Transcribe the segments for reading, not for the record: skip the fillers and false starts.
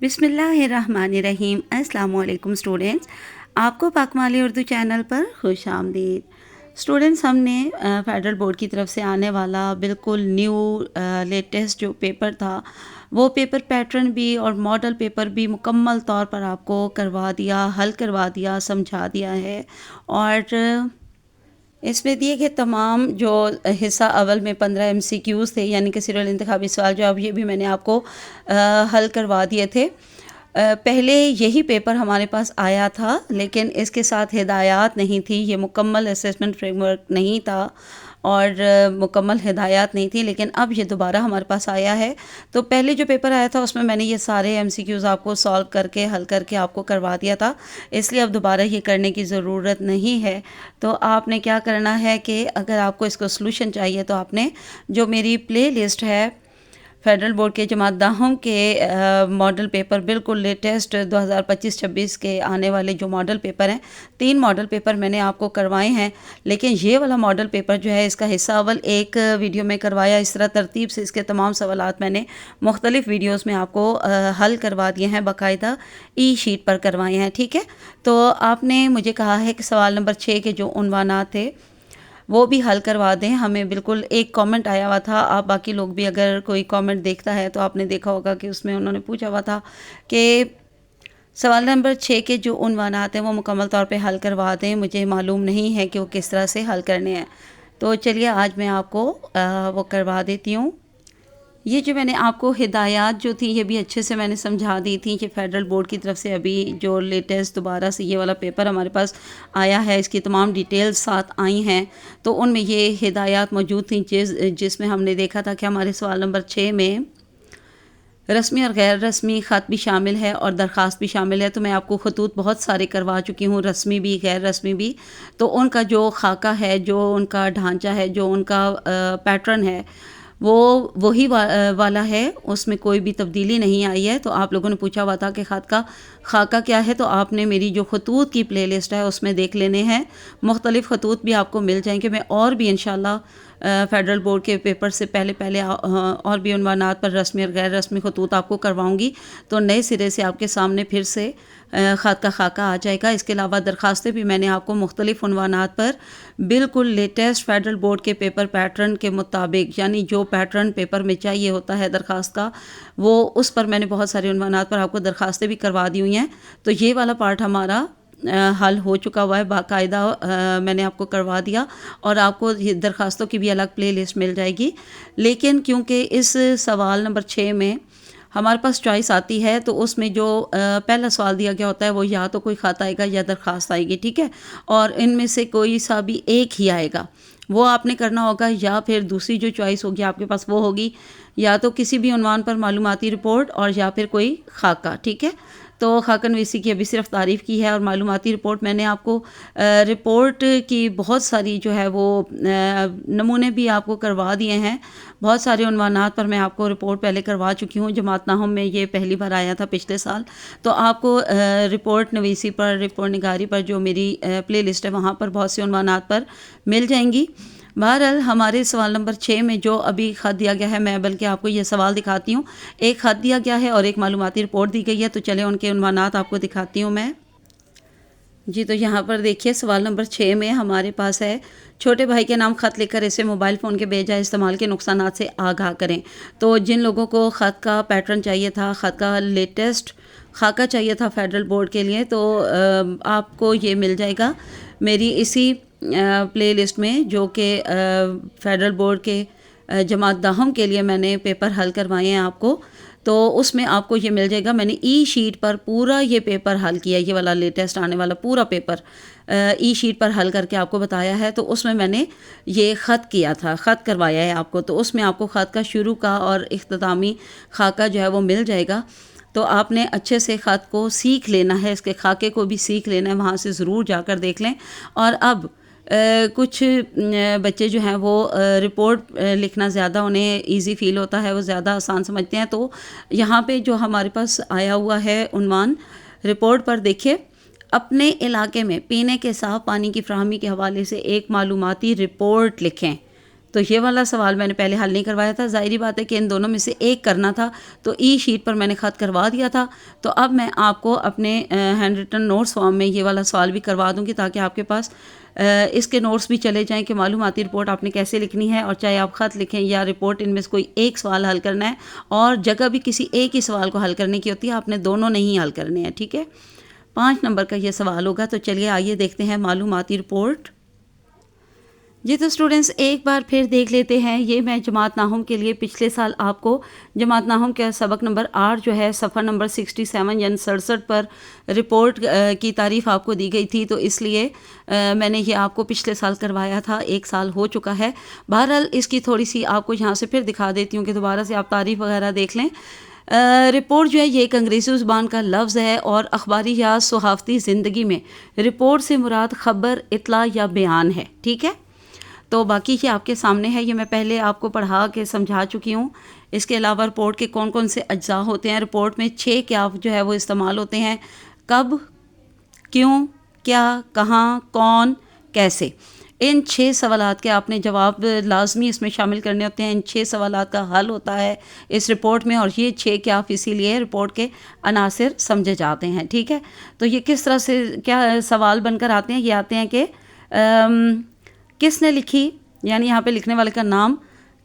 بسم اللہ الرحمن الرحیم۔ السلام علیکم اسٹوڈینٹس، آپ کو پاکمالی اردو چینل پر خوش آمدید۔ اسٹوڈینٹس، ہم نے فیڈرل بورڈ کی طرف سے آنے والا بالکل نیو لیٹسٹ جو پیپر تھا، وہ پیپر پیٹرن بھی اور ماڈل پیپر بھی مکمل طور پر آپ کو کروا دیا، حل کروا دیا، سمجھا دیا ہے۔ اور اس میں دیے گئے تمام جو حصہ اول میں 15 MCQs تھے، یعنی کہ سیریل انتخابی سوال جواب، یہ بھی میں نے آپ کو حل کروا دیے تھے۔ پہلے یہی پیپر ہمارے پاس آیا تھا، لیکن اس کے ساتھ ہدایات نہیں تھی، یہ مکمل اسیسمنٹ فریم ورک نہیں تھا اور مکمل ہدایات نہیں تھی، لیکن اب یہ دوبارہ ہمارے پاس آیا ہے۔ تو پہلے جو پیپر آیا تھا اس میں میں نے یہ سارے MCQs آپ کو سالو کر کے، حل کر کے آپ کو کروا دیا تھا، اس لیے اب دوبارہ یہ کرنے کی ضرورت نہیں ہے۔ تو آپ نے کیا کرنا ہے کہ اگر آپ کو اس کو سلوشن چاہیے تو آپ نے جو میری پلے لسٹ ہے فیڈرل بورڈ کے جماعت داہم کے ماڈل پیپر، بالکل لیٹسٹ 2025-26 کے آنے والے جو ماڈل پیپر ہیں، 3 ماڈل پیپر میں نے آپ کو کروائے ہیں، لیکن یہ والا ماڈل پیپر جو ہے اس کا حصہ اول ایک ویڈیو میں کروایا، اس طرح ترتیب سے اس کے تمام سوالات میں نے مختلف ویڈیوز میں آپ کو حل کروا دیے ہیں، باقاعدہ ای شیٹ پر کروائے ہیں، ٹھیک ہے۔ تو آپ نے مجھے کہا ہے کہ سوال نمبر 6 کے جو عنوانات تھے وہ بھی حل کروا دیں۔ ہمیں بالکل ایک کامنٹ آیا ہوا تھا، آپ باقی لوگ بھی اگر کوئی کامنٹ دیکھتا ہے تو آپ نے دیکھا ہوگا کہ اس میں انہوں نے پوچھا ہوا تھا کہ سوال نمبر 6 کے جو عنوانات ہیں وہ مکمل طور پہ حل کروا دیں، مجھے معلوم نہیں ہے کہ وہ کس طرح سے حل کرنے ہیں۔ تو چلیے آج میں آپ کو وہ کروا دیتی ہوں۔ یہ جو میں نے آپ کو ہدایات جو تھی یہ بھی اچھے سے میں نے سمجھا دی تھی کہ فیڈرل بورڈ کی طرف سے ابھی جو لیٹسٹ دوبارہ سے یہ والا پیپر ہمارے پاس آیا ہے، اس کی تمام ڈیٹیلز ساتھ آئی ہیں، تو ان میں یہ ہدایات موجود تھیں جس میں ہم نے دیکھا تھا کہ ہمارے سوال نمبر 6 میں رسمی اور غیر رسمی خط بھی شامل ہے اور درخواست بھی شامل ہے۔ تو میں آپ کو خطوط بہت سارے کروا چکی ہوں، رسمی بھی غیر رسمی بھی، تو ان کا جو خاکہ ہے، جو ان کا ڈھانچہ ہے، جو ان کا پیٹرن ہے، وہ وہی والا ہے، اس میں کوئی بھی تبدیلی نہیں آئی ہے۔ تو آپ لوگوں نے پوچھا ہوا تھا کہ خط کا خاکہ کیا ہے، تو آپ نے میری جو خطوط کی پلے لسٹ ہے اس میں دیکھ لینے ہیں، مختلف خطوط بھی آپ کو مل جائیں گے۔ میں اور بھی انشاءاللہ فیڈرل بورڈ کے پیپر سے پہلے اور بھی عنوانات پر رسمی اور غیر رسمی خطوط آپ کو کرواؤں گی، تو نئے سرے سے آپ کے سامنے پھر سے خط کا خاکہ آ جائے گا۔ اس کے علاوہ درخواستیں بھی میں نے آپ کو مختلف عنوانات پر بالکل لیٹسٹ فیڈرل بورڈ کے پیپر پیٹرن کے مطابق، یعنی جو پیٹرن پیپر میں چاہیے ہوتا ہے درخواست کا، وہ اس پر میں نے بہت سارے عنوانات پر آپ کو درخواستیں بھی کروا دی ہوئی ہیں۔ تو یہ والا پارٹ ہمارا حل ہو چکا ہوا ہے، باقاعدہ میں نے آپ کو کروا دیا، اور آپ کو یہ درخواستوں کی بھی الگ پلے لسٹ مل جائے گی۔ لیکن کیونکہ اس سوال نمبر 6 میں ہمارے پاس چوائس آتی ہے، تو اس میں جو پہلا سوال دیا گیا ہوتا ہے وہ یا تو کوئی خط آئے گا یا درخواست آئے گی، ٹھیک ہے، اور ان میں سے کوئی سا بھی ایک ہی آئے گا، وہ آپ نے کرنا ہوگا، یا پھر دوسری جو چوائس ہوگی آپ کے پاس وہ ہوگی یا تو کسی بھی عنوان پر معلوماتی رپورٹ اور یا پھر کوئی خاکہ، ٹھیک ہے۔ تو خاکہ نویسی کی ابھی صرف تعریف کی ہے، اور معلوماتی رپورٹ میں نے آپ کو رپورٹ کی بہت ساری جو ہے وہ نمونے بھی آپ کو کروا دیے ہیں، بہت سارے عنوانات پر میں آپ کو رپورٹ پہلے کروا چکی ہوں، جماعت ناہم میں یہ پہلی بار آیا تھا پچھلے سال۔ تو آپ کو رپورٹ نویسی پر، رپورٹ نگاری پر جو میری پلے لسٹ ہے وہاں پر بہت سے عنوانات پر مل جائیں گی۔ بہرحال ہمارے سوال نمبر 6 میں جو ابھی خط دیا گیا ہے، میں بلکہ آپ کو یہ سوال دکھاتی ہوں، ایک خط دیا گیا ہے اور ایک معلوماتی رپورٹ دی گئی ہے، تو چلے ان کے عنوانات آپ کو دکھاتی ہوں میں۔ جی، تو یہاں پر دیکھیے سوال نمبر 6 میں ہمارے پاس ہے، چھوٹے بھائی کے نام خط لکھ کر اسے موبائل فون کے بے جا استعمال کے نقصانات سے آگاہ کریں۔ تو جن لوگوں کو خط کا پیٹرن چاہیے تھا، خط کا لیٹسٹ خاکہ چاہیے تھا فیڈرل بورڈ کے لیے، تو آپ کو یہ مل جائے گا میری اسی پلے لسٹ میں، جو کہ فیڈرل بورڈ کے جماعت داہم کے لیے میں نے پیپر حل کروائے ہیں آپ کو، تو اس میں آپ کو یہ مل جائے گا۔ میں نے ای شیٹ پر پورا یہ پیپر حل کیا، یہ والا لیٹسٹ آنے والا پورا پیپر ای شیٹ پر حل کر کے آپ کو بتایا ہے۔ تو اس میں نے یہ خط کیا تھا، خط کروایا ہے آپ کو، تو اس میں آپ کو خط کا شروع کا اور اختتامی خاکہ جو ہے وہ مل جائے گا۔ تو آپ نے اچھے سے خط کو سیکھ لینا ہے، اس کے خاکے کو بھی سیکھ لینا ہے، وہاں سے ضرور جا کر دیکھ لیں۔ اور اب کچھ بچے جو ہیں وہ رپورٹ لکھنا زیادہ انہیں ایزی فیل ہوتا ہے، وہ زیادہ آسان سمجھتے ہیں، تو یہاں پہ جو ہمارے پاس آیا ہوا ہے عنوان رپورٹ پر، دیکھیے، اپنے علاقے میں پینے کے صاف پانی کی فراہمی کے حوالے سے ایک معلوماتی رپورٹ لکھیں۔ تو یہ والا سوال میں نے پہلے حل نہیں کروایا تھا، ظاہری بات ہے کہ ان دونوں میں سے ایک کرنا تھا، تو ای شیٹ پر میں نے خط کروا دیا تھا۔ تو اب میں آپ کو اپنے ہینڈ ریٹن نوٹس فارم میں یہ والا سوال بھی کروا دوں گی تاکہ آپ کے پاس اس کے نوٹس بھی چلے جائیں کہ معلوماتی رپورٹ آپ نے کیسے لکھنی ہے، اور چاہے آپ خط لکھیں یا رپورٹ، ان میں سے کوئی ایک سوال حل کرنا ہے، اور جگہ بھی کسی ایک ہی سوال کو حل کرنے کی ہوتی ہے، آپ نے دونوں نہیں حل کرنے ہیں، ٹھیک ہے۔ 5 نمبر کا یہ سوال ہوگا، تو چلیے آئیے دیکھتے ہیں معلوماتی رپورٹ۔ جی تو اسٹوڈنٹس ایک بار پھر دیکھ لیتے ہیں، یہ میں جماعت ناہم کے لیے پچھلے سال آپ کو جماعت ناہم کا سبق نمبر 8 جو ہے صفحہ نمبر 67 یعنی 67 پر رپورٹ کی تعریف آپ کو دی گئی تھی، تو اس لیے میں نے یہ آپ کو پچھلے سال کروایا تھا، 1 سال ہو چکا ہے۔ بہرحال اس کی تھوڑی سی آپ کو یہاں سے پھر دکھا دیتی ہوں کہ دوبارہ سے آپ تعریف وغیرہ دیکھ لیں۔ رپورٹ جو ہے یہ ایک انگریزی زبان کا لفظ ہے اور اخباری یا صحافتی زندگی میں رپورٹ سے مراد خبر، اطلاع یا بیان ہے، ٹھیک ہے۔ تو باقی یہ آپ کے سامنے ہے، یہ میں پہلے آپ کو پڑھا کے سمجھا چکی ہوں۔ اس کے علاوہ رپورٹ کے کون کون سے اجزاء ہوتے ہیں، رپورٹ میں 6 کیا جو ہے وہ استعمال ہوتے ہیں: کب، کیوں، کیا، کہاں، کون، کیسے۔ ان 6 سوالات کے آپ نے جواب لازمی اس میں شامل کرنے ہوتے ہیں، ان 6 سوالات کا حل ہوتا ہے اس رپورٹ میں، اور یہ 6 کیا اسی لیے رپورٹ کے عناصر سمجھے جاتے ہیں، ٹھیک ہے۔ تو یہ کس طرح سے کیا سوال بن کر آتے ہیں، یہ آتے ہیں کہ کس نے لکھی، یعنی یہاں پہ لکھنے والے کا نام،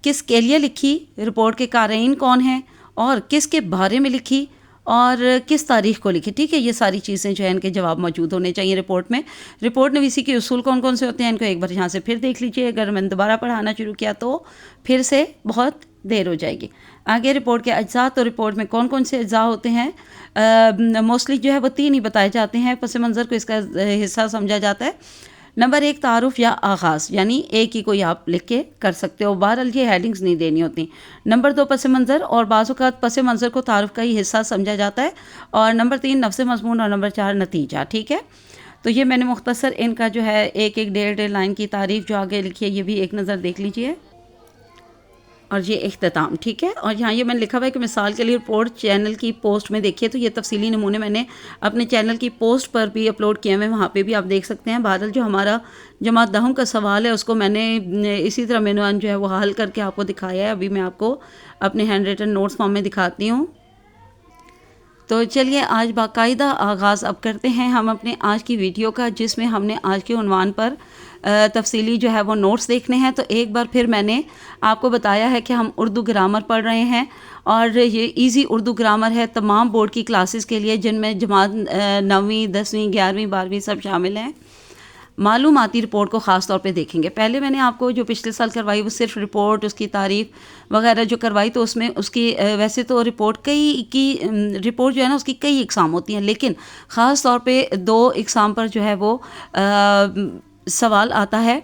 کس کے لیے لکھی، رپورٹ کے قارئین کون ہیں، اور کس کے بارے میں لکھی، اور کس تاریخ کو لکھی، ٹھیک ہے۔ یہ ساری چیزیں جو ہیں ان کے جواب موجود ہونے چاہیے رپورٹ میں۔ رپورٹ نویسی کے اصول کون کون سے ہوتے ہیں، ان کو ایک بار یہاں سے پھر دیکھ لیجئے، اگر میں نے دوبارہ پڑھانا شروع کیا تو پھر سے بہت دیر ہو جائے گی۔ آگے رپورٹ کے اجزاء، تو رپورٹ میں کون کون سے اجزاء ہوتے ہیں، موسٹلی جو ہے وہ 3 ہی بتائے جاتے ہیں، پس منظر کو اس کا حصہ سمجھا جاتا ہے۔ نمبر 1 تعارف یا آغاز، یعنی ایک ہی کوئی آپ لکھ کے کر سکتے ہو، بہرحال یہ ہیڈنگز نہیں دینی ہوتی۔ نمبر 2 پس منظر، اور بعض اوقات پس منظر کو تعارف کا ہی حصہ سمجھا جاتا ہے۔ اور نمبر 3 نفس مضمون، اور نمبر 4 نتیجہ، ٹھیک ہے۔ تو یہ میں نے مختصر ان کا جو ہے ایک ڈیڑھ لائن کی تعریف جو آگے لکھی ہے، یہ بھی ایک نظر دیکھ لیجئے، اور یہ اختتام، ٹھیک ہے۔ اور یہاں یہ میں نے لکھا ہوا ہے کہ مثال کے لیے رپورٹ چینل کی پوسٹ میں دیکھیے، تو یہ تفصیلی نمونے میں نے اپنے چینل کی پوسٹ پر بھی اپلوڈ کیے ہوئے ہیں، وہاں پہ بھی آپ دیکھ سکتے ہیں۔ بہرحال جو ہمارا جماعت ناہم کا سوال ہے اس کو میں نے اسی طرح مینوان جو ہے وہ حل کر کے آپ کو دکھایا ہے، ابھی میں آپ کو اپنے ہینڈ ریٹن نوٹس فارم میں دکھاتی ہوں۔ تو چلیے آج باقاعدہ آغاز اب کرتے ہیں ہم اپنے آج کی ویڈیو کا، جس میں ہم نے آج کے عنوان پر تفصیلی جو ہے وہ نوٹس دیکھنے ہیں۔ تو ایک بار پھر میں نے آپ کو بتایا ہے کہ ہم اردو گرامر پڑھ رہے ہیں، اور یہ ایزی اردو گرامر ہے تمام بورڈ کی کلاسز کے لیے، جن میں جماعت 9ویں 10ویں 11ویں 12ویں سب شامل ہیں۔ معلوماتی رپورٹ کو خاص طور پہ دیکھیں گے۔ پہلے میں نے آپ کو جو پچھلے سال کروائی وہ صرف رپورٹ، اس کی تعریف وغیرہ جو کروائی، تو اس میں اس کی ویسے تو رپورٹ رپورٹ جو ہے نا اس کی کئی اقسام ہوتی ہیں، لیکن خاص طور پہ 2 اقسام پر جو ہے وہ سوال آتا ہے: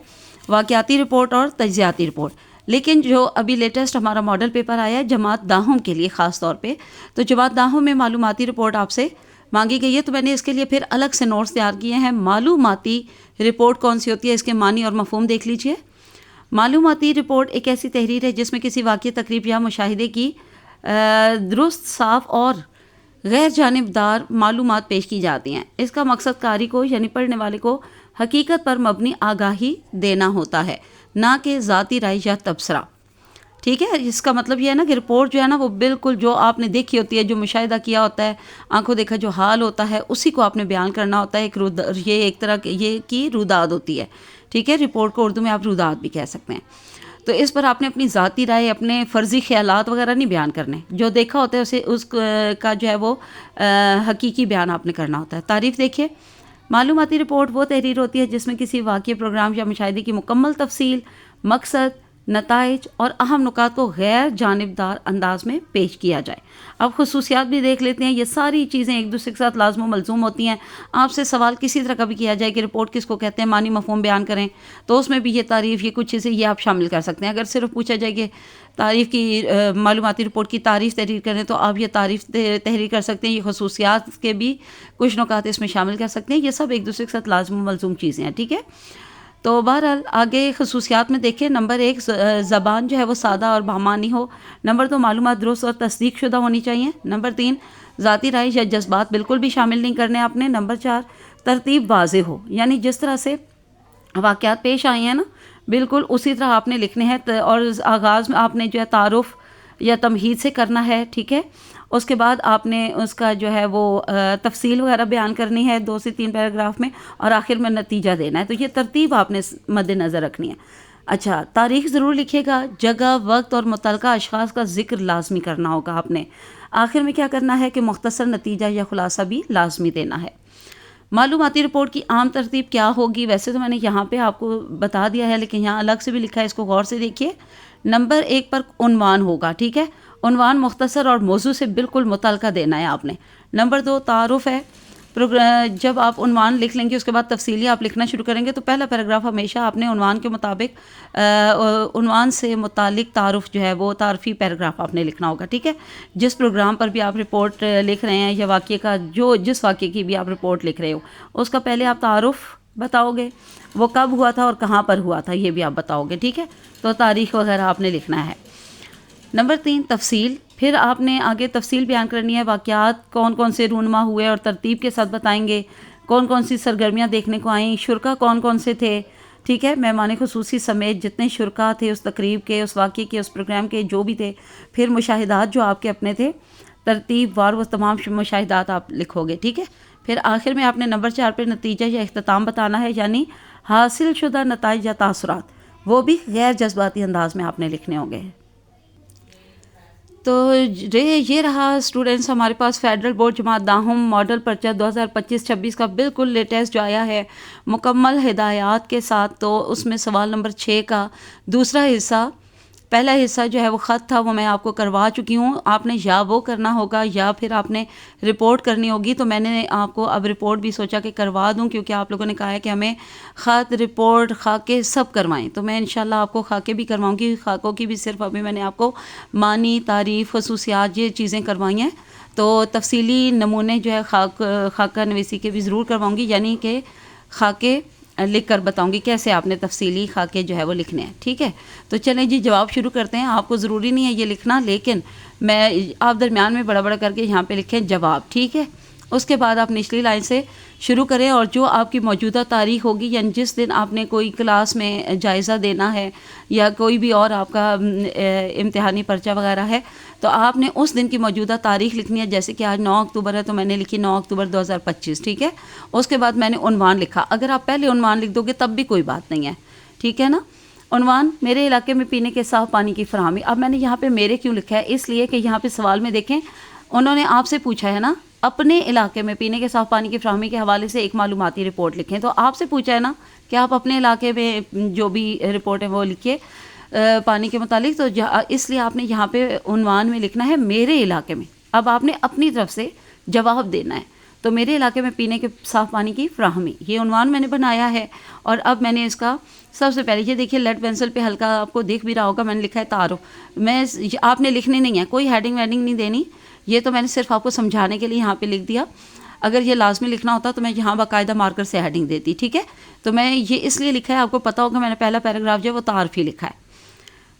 واقعاتی رپورٹ اور تجزیاتی رپورٹ۔ لیکن جو ابھی لیٹسٹ ہمارا ماڈل پیپر آیا ہے جماعت ناہم کے لیے خاص طور پہ، تو جماعت ناہم میں معلوماتی رپورٹ آپ سے مانگی گئی ہے، تو میں نے اس کے لیے پھر الگ سے نوٹس تیار کیے ہیں۔ معلوماتی رپورٹ کون سی ہوتی ہے، اس کے معنی اور مفہوم دیکھ لیجئے۔ معلوماتی رپورٹ ایک ایسی تحریر ہے جس میں کسی واقعہ، تقریب یا مشاہدے کی درست، صاف اور غیر جانبدار معلومات پیش کی جاتی ہیں۔ اس کا مقصد قاری کو یعنی پڑھنے والے کو حقیقت پر مبنی آگاہی دینا ہوتا ہے، نہ کہ ذاتی رائے یا تبصرہ، ٹھیک ہے۔ اس کا مطلب یہ ہے نا کہ رپورٹ جو ہے نا وہ بالکل جو آپ نے دیکھی ہوتی ہے، جو مشاہدہ کیا ہوتا ہے، آنکھوں دیکھا جو حال ہوتا ہے، اسی کو آپ نے بیان کرنا ہوتا ہے۔ یہ ایک طرح کی روداد ہوتی ہے، ٹھیک ہے۔ رپورٹ کو اردو میں آپ روداد بھی کہہ سکتے ہیں۔ تو اس پر آپ نے اپنی ذاتی رائے، اپنے فرضی خیالات وغیرہ نہیں بیان کرنے، جو دیکھا ہوتا ہے اسے اس کا جو ہے وہ حقیقی بیان آپ نے کرنا ہوتا ہے۔ تعریف دیکھیے، معلوماتی رپورٹ وہ تحریر ہوتی ہے جس میں کسی واقعے، پروگرام یا مشاہدے کی مکمل تفصیل، مقصد، نتائج اور اہم نکات کو غیر جانبدار انداز میں پیش کیا جائے۔ اب خصوصیات بھی دیکھ لیتے ہیں۔ یہ ساری چیزیں ایک دوسرے کے ساتھ لازم و ملزوم ہوتی ہیں۔ آپ سے سوال کسی طرح کا بھی کیا جائے کہ رپورٹ کس کو کہتے ہیں، معنی مفہوم بیان کریں، تو اس میں بھی یہ تعریف، یہ کچھ چیزیں یہ آپ شامل کر سکتے ہیں۔ اگر صرف پوچھا جائے کہ تعریف کی معلوماتی رپورٹ کی تعریف تحریر کریں، تو آپ یہ تعریف تحریر کر سکتے ہیں۔ یہ خصوصیات کے بھی کچھ نکات اس میں شامل کر سکتے ہیں۔ یہ سب ایک دوسرے کے ساتھ لازم و ملزوم چیزیں ہیں، ٹھیک ہے۔ تو بہرحال آگے خصوصیات میں دیکھیں، نمبر 1 زبان جو ہے وہ سادہ اور بہمانی ہو۔ نمبر 2 معلومات درست اور تصدیق شدہ ہونی چاہیے۔ نمبر 3 ذاتی رائے یا جذبات بالکل بھی شامل نہیں کرنے آپ نے۔ نمبر 4 ترتیب واضح ہو، یعنی جس طرح سے واقعات پیش آئے ہیں نا بالکل اسی طرح آپ نے لکھنے ہیں، اور آغاز میں آپ نے جو ہے تعارف یا تمہید سے کرنا ہے، ٹھیک ہے. اس کے بعد آپ نے اس کا جو ہے وہ تفصیل وغیرہ بیان کرنی ہے 2 سے 3 پیراگراف میں، اور آخر میں نتیجہ دینا ہے. تو یہ ترتیب آپ نے مد نظر رکھنی ہے. اچھا، تاریخ ضرور لکھیے گا، جگہ، وقت اور متعلقہ اشخاص کا ذکر لازمی کرنا ہوگا آپ نے. آخر میں کیا کرنا ہے کہ مختصر نتیجہ یا خلاصہ بھی لازمی دینا ہے. معلوماتی رپورٹ کی عام ترتیب کیا ہوگی؟ ویسے تو میں نے یہاں پہ آپ کو بتا دیا ہے، لیکن یہاں الگ سے بھی لکھا ہے، اس کو غور سے دیکھیے. نمبر 1 پر عنوان ہوگا، ٹھیک ہے. عنوان مختصر اور موضوع سے بالکل متعلقہ دینا ہے آپ نے. نمبر 2 تعارف ہے. جب آپ عنوان لکھ لیں گے اس کے بعد تفصیلی آپ لکھنا شروع کریں گے تو پہلا پیراگراف ہمیشہ آپ نے عنوان کے مطابق عنوان سے متعلق تعارف جو ہے وہ تعارفی پیراگراف آپ نے لکھنا ہوگا، ٹھیک ہے. جس پروگرام پر بھی آپ رپورٹ لکھ رہے ہیں یا واقعے کا جس واقعے کی بھی آپ رپورٹ لکھ رہے ہو اس کا پہلے آپ تعارف بتاؤ گے، وہ کب ہوا تھا اور کہاں پر ہوا تھا یہ بھی آپ بتاؤ گے، ٹھیک ہے. تو تاریخ وغیرہ آپ نے لکھنا ہے. نمبر 3 تفصیل. پھر آپ نے آگے تفصیل بیان کرنی ہے. واقعات کون کون سے رونما ہوئے اور ترتیب کے ساتھ بتائیں گے. کون کون سی سرگرمیاں دیکھنے کو آئیں، شرکا کون کون سے تھے، ٹھیک ہے. مہمان خصوصی سمیت جتنے شرکا تھے اس تقریب کے، اس واقعے کے، اس پروگرام کے جو بھی تھے. پھر مشاہدات جو آپ کے اپنے تھے، ترتیب وار وہ تمام مشاہدات آپ لکھو گے، ٹھیک ہے. پھر آخر میں آپ نے نمبر 4 پہ نتیجہ یا اختتام بتانا ہے، یعنی حاصل شدہ نتائج یا تاثرات، وہ بھی غیر جذباتی انداز میں آپ نے لکھنے ہوں گے. تو یہ رہا اسٹوڈنٹس ہمارے پاس فیڈرل بورڈ جماعت داہم ماڈل پرچہ 2025-26 کا بالکل لیٹسٹ جو آیا ہے مکمل ہدایات کے ساتھ. تو اس میں سوال نمبر 6 کا دوسرا حصہ، پہلا حصہ جو ہے وہ خط تھا، وہ میں آپ کو کروا چکی ہوں. آپ نے یا وہ کرنا ہوگا یا پھر آپ نے رپورٹ کرنی ہوگی. تو میں نے آپ کو اب رپورٹ بھی سوچا کہ کروا دوں، کیونکہ آپ لوگوں نے کہا ہے کہ ہمیں خط، رپورٹ، خاکے سب کروائیں. تو میں انشاءاللہ آپ کو خاکے بھی کرواؤں گی. خاکوں کی بھی صرف ابھی میں نے آپ کو معنی، تعریف، خصوصیات یہ چیزیں کروائی ہیں. تو تفصیلی نمونے جو ہے خاکہ نویسی کے بھی ضرور کرواؤں گی، یعنی کہ خاکے لکھ کر بتاؤں گی کیسے آپ نے تفصیلی خاکے جو ہے وہ لکھنے ہیں، ٹھیک ہے. تو چلیں جی جواب شروع کرتے ہیں. آپ کو ضروری نہیں ہے یہ لکھنا، لیکن آپ درمیان میں بڑا بڑا کر کے یہاں پہ لکھیں جواب، ٹھیک ہے. اس کے بعد آپ نچلی لائن سے شروع کریں، اور جو آپ کی موجودہ تاریخ ہوگی، یعنی جس دن آپ نے کوئی کلاس میں جائزہ دینا ہے یا کوئی بھی اور آپ کا امتحانی پرچہ وغیرہ ہے، تو آپ نے اس دن کی موجودہ تاریخ لکھنی ہے. جیسے کہ آج 9 اکتوبر ہے تو میں نے لکھی 9 اکتوبر 2025، ٹھیک ہے. اس کے بعد میں نے عنوان لکھا. اگر آپ پہلے عنوان لکھ دو گے تب بھی کوئی بات نہیں ہے، ٹھیک ہے نا. عنوان میرے علاقے میں پینے کے صاف پانی کی فراہمی. اب میں نے یہاں پہ میرے کیوں لکھا ہے؟ اس لیے کہ یہاں پہ سوال میں دیکھیں انہوں نے آپ سے پوچھا ہے نا اپنے علاقے میں پینے کے صاف پانی کی فراہمی کے حوالے سے ایک معلوماتی رپورٹ لکھیں. تو آپ سے پوچھا ہے نا کہ آپ اپنے علاقے میں جو بھی رپورٹ ہے وہ لکھیے پانی کے متعلق. تو اس لیے آپ نے یہاں پہ عنوان میں لکھنا ہے میرے علاقے میں. اب آپ نے اپنی طرف سے جواب دینا ہے. تو میرے علاقے میں پینے کے صاف پانی کی فراہمی، یہ عنوان میں نے بنایا ہے. اور اب میں نے اس کا سب سے پہلے یہ دیکھیے لیڈ پینسل پہ ہلکا آپ کو دیکھ بھی رہا ہوگا میں نے لکھا ہے تعارف. آپ نے لکھنی نہیں ہے، کوئی ہیڈنگ ویڈنگ نہیں دینی. یہ تو میں نے صرف آپ کو سمجھانے کے لیے یہاں پہ لکھ دیا. اگر یہ لازمی لکھنا ہوتا تو میں یہاں باقاعدہ مارکر سے ہیڈنگ دیتی، ٹھیک ہے. تو میں یہ اس لیے لکھا ہے، آپ کو پتہ ہوگا میں نے پہلا پیراگراف جو ہے وہ تعارفی لکھا ہے.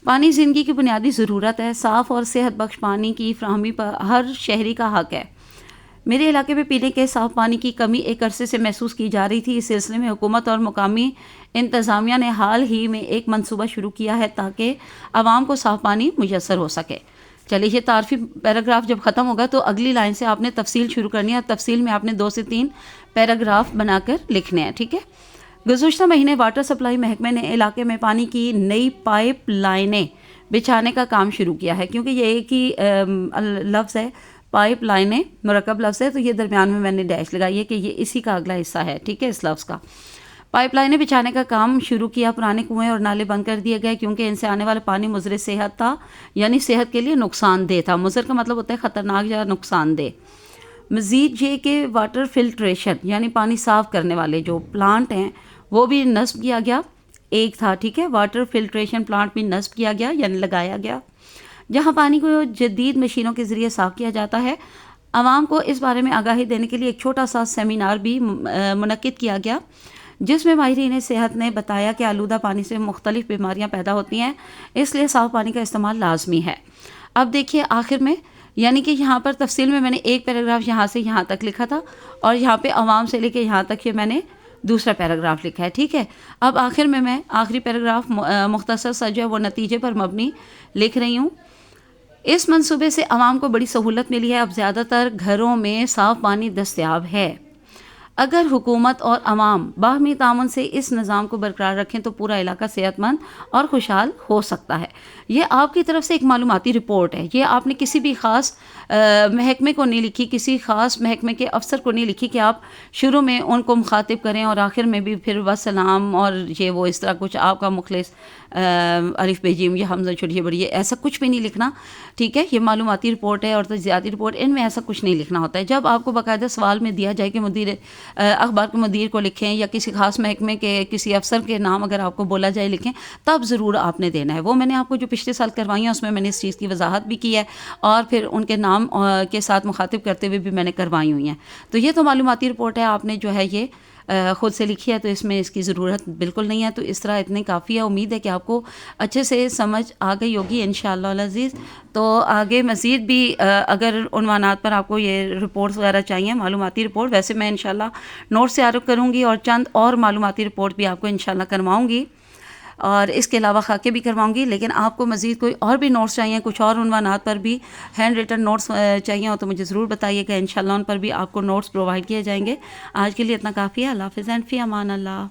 پانی زندگی کی بنیادی ضرورت ہے. صاف اور صحت بخش پانی کی فراہمی پر ہر شہری کا حق ہے. میرے علاقے میں پینے کے صاف پانی کی کمی ایک عرصے سے محسوس کی جا رہی تھی. اس سلسلے میں حکومت اور مقامی انتظامیہ نے حال ہی میں ایک منصوبہ شروع کیا ہے تاکہ عوام کو صاف پانی میسر ہو سکے. چلیے یہ تعارفی پیراگراف جب ختم ہوگا تو اگلی لائن سے آپ نے تفصیل شروع کرنی ہے. تفصیل میں آپ نے 2 سے 3 پیراگراف بنا کر لکھنے ہیں، ٹھیک ہے. گزشتہ مہینے واٹر سپلائی محکمے نے علاقے میں پانی کی نئی پائپ لائنیں بچھانے کا کام شروع کیا ہے. کیونکہ یہ ایک ہی لفظ ہے، پائپ لائنیں مرکب لفظ ہے، تو یہ درمیان میں نے ڈیش لگائی ہے کہ یہ اسی کا اگلا حصہ ہے، ٹھیک ہے، اس لفظ کا. پائپ لائنیں بچھانے کا کام شروع کیا. پرانے کنویں اور نالے بند کر دیے گئے کیونکہ ان سے آنے والا پانی مضر صحت تھا، یعنی صحت کے لیے نقصان دہ تھا. مضر کا مطلب ہوتا ہے خطرناک یا نقصان دہ. مزید یہ کہ واٹر فلٹریشن یعنی پانی صاف کرنے والے جو پلانٹ ہیں وہ بھی نصب کیا گیا. ایک تھا، ٹھیک ہے، واٹر فلٹریشن پلانٹ بھی نصب کیا گیا یعنی لگایا گیا، جہاں پانی کو جدید مشینوں کے ذریعے صاف کیا جاتا ہے. عوام کو اس بارے میں آگاہی دینے کے لیے ایک چھوٹا سا سیمینار بھی منعقد کیا گیا جس میں ماہرین صحت نے بتایا کہ آلودہ پانی سے مختلف بیماریاں پیدا ہوتی ہیں، اس لیے صاف پانی کا استعمال لازمی ہے. اب دیکھیے آخر میں، یعنی کہ یہاں پر تفصیل میں نے ایک پیراگراف یہاں سے یہاں تک لکھا تھا اور یہاں پہ عوام سے لے کے یہاں تک یہ میں نے دوسرا پیراگراف لکھا ہے. ٹھیک ہے, اب آخر میں آخری پیراگراف مختصر سا جو ہے وہ نتیجے پر مبنی لکھ رہی ہوں. اس منصوبے سے عوام کو بڑی سہولت ملی ہے. اب زیادہ تر گھروں میں صاف پانی دستیاب ہے. اگر حکومت اور عوام باہمی تعاون سے اس نظام کو برقرار رکھیں تو پورا علاقہ صحت مند اور خوشحال ہو سکتا ہے. یہ آپ کی طرف سے ایک معلوماتی رپورٹ ہے. یہ آپ نے کسی بھی خاص محکمے کو نہیں لکھی, کسی خاص محکمے کے افسر کو نہیں لکھی کہ آپ شروع میں ان کو مخاطب کریں اور آخر میں بھی پھر وسلام اور یہ وہ اس طرح کچھ آپ کا مخلص الف بے جیم یا حمزہ چھوٹی بڑی, ایسا کچھ بھی نہیں لکھنا. ٹھیک ہے, یہ معلوماتی رپورٹ ہے اور تجزیاتی رپورٹ, ان میں ایسا کچھ نہیں لکھنا ہوتا ہے. جب آپ کو باقاعدہ سوال میں دیا جائے کہ مدیر اخبار کے مدیر کو لکھیں یا کسی خاص محکمے کے کسی افسر کے نام اگر آپ کو بولا جائے لکھیں, تب ضرور آپ نے دینا ہے. وہ میں نے آپ کو جو پچھلے سال کروائی ہیں اس میں نے اس چیز کی وضاحت بھی کی ہے اور پھر ان کے نام کے ساتھ مخاطب کرتے ہوئے بھی میں نے کروائی ہوئی ہیں. تو یہ تو معلوماتی رپورٹ ہے, آپ نے جو ہے یہ خود سے لکھی ہے, تو اس میں اس کی ضرورت بالکل نہیں ہے. تو اس طرح اتنی کافی ہے. امید ہے کہ آپ کو اچھے سے سمجھ آ گئی ہوگی انشاءاللہ العزیز. تو آگے مزید بھی اگر عنوانات پر آپ کو یہ رپورٹس وغیرہ چاہیے, معلوماتی رپورٹ, ویسے میں انشاءاللہ نوٹ سے عارف کروں گی اور چند اور معلوماتی رپورٹ بھی آپ کو انشاءاللہ کرواؤں گی اور اس کے علاوہ خاکے بھی کرواؤں گی. لیکن آپ کو مزید کوئی اور بھی نوٹس چاہیے, کچھ اور عنوانات پر بھی ہینڈ ریٹن نوٹس چاہیے ہو تو مجھے ضرور بتائیے گا. انشاءاللہ ان پر بھی آپ کو نوٹس پرووائڈ کیے جائیں گے. آج کے لیے اتنا کافی ہے. اللہ حافظ اینڈ فی امان اللہ.